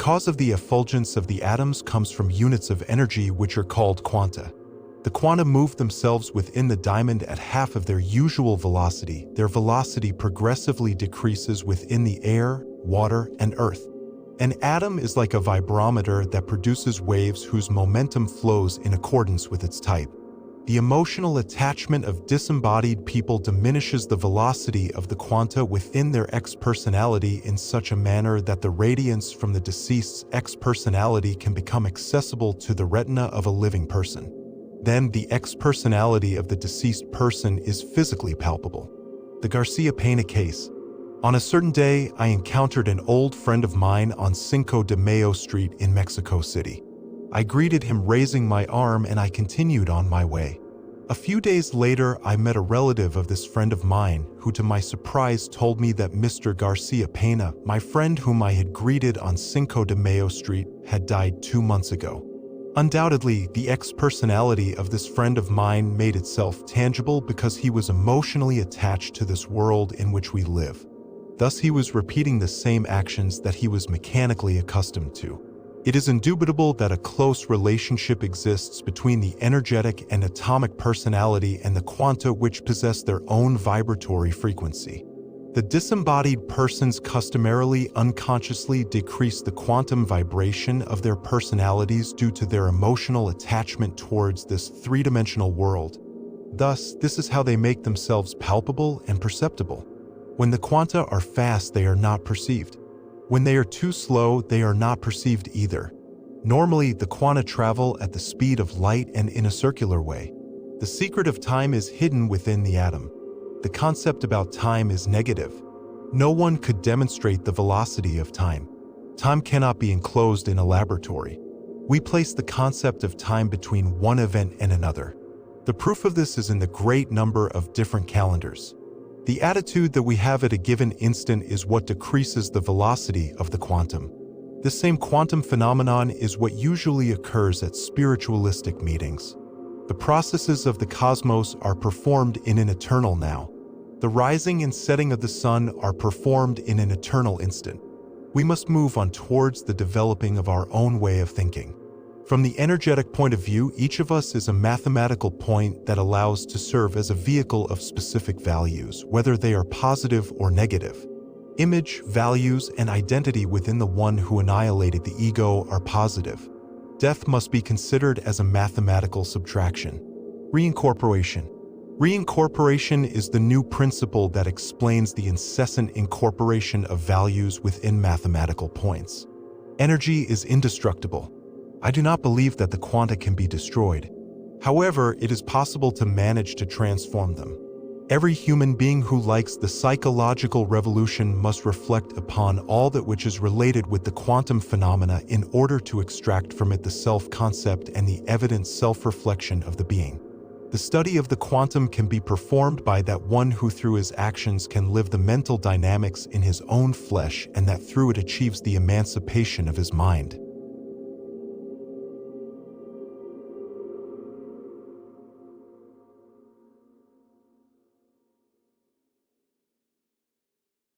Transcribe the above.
cause of the effulgence of the atoms comes from units of energy which are called quanta. The quanta move themselves within the diamond at half of their usual velocity. Their velocity progressively decreases within the air, water, and earth. An atom is like a vibrometer that produces waves whose momentum flows in accordance with its type. The emotional attachment of disembodied people diminishes the velocity of the quanta within their X-personality in such a manner that the radiance from the deceased's X-personality can become accessible to the retina of a living person. Then the X-personality of the deceased person is physically palpable. The Garcia Pena case. On a certain day, I encountered an old friend of mine on Cinco de Mayo Street in Mexico City. I greeted him raising my arm and I continued on my way. A few days later, I met a relative of this friend of mine who, to my surprise, told me that Mr. Garcia Pena, my friend whom I had greeted on Cinco de Mayo Street, had died 2 months ago. Undoubtedly, the X-personality of this friend of mine made itself tangible because he was emotionally attached to this world in which we live. Thus, he was repeating the same actions that he was mechanically accustomed to. It is indubitable that a close relationship exists between the energetic and atomic personality and the quanta which possess their own vibratory frequency. The disembodied persons customarily unconsciously decrease the quantum vibration of their personalities due to their emotional attachment towards this three-dimensional world. Thus, this is how they make themselves palpable and perceptible. When the quanta are fast, they are not perceived. When they are too slow, they are not perceived either. Normally, the quanta travel at the speed of light and in a circular way. The secret of time is hidden within the atom. The concept about time is negative. No one could demonstrate the velocity of time. Time cannot be enclosed in a laboratory. We place the concept of time between one event and another. The proof of this is in the great number of different calendars. The attitude that we have at a given instant is what decreases the velocity of the quantum. This same quantum phenomenon is what usually occurs at spiritualistic meetings. The processes of the cosmos are performed in an eternal now. The rising and setting of the sun are performed in an eternal instant. We must move on towards the developing of our own way of thinking. From the energetic point of view, each of us is a mathematical point that allows to serve as a vehicle of specific values, whether they are positive or negative. Image, values, and identity within the one who annihilated the ego are positive. Death must be considered as a mathematical subtraction. Reincorporation. Reincorporation is the new principle that explains the incessant incorporation of values within mathematical points. Energy is indestructible. I do not believe that the quanta can be destroyed. However, it is possible to manage to transform them. Every human being who likes the psychological revolution must reflect upon all that which is related with the quantum phenomena in order to extract from it the self-concept and the evident self-reflection of the being. The study of the quantum can be performed by that one who through his actions can live the mental dynamics in his own flesh and that through it achieves the emancipation of his mind.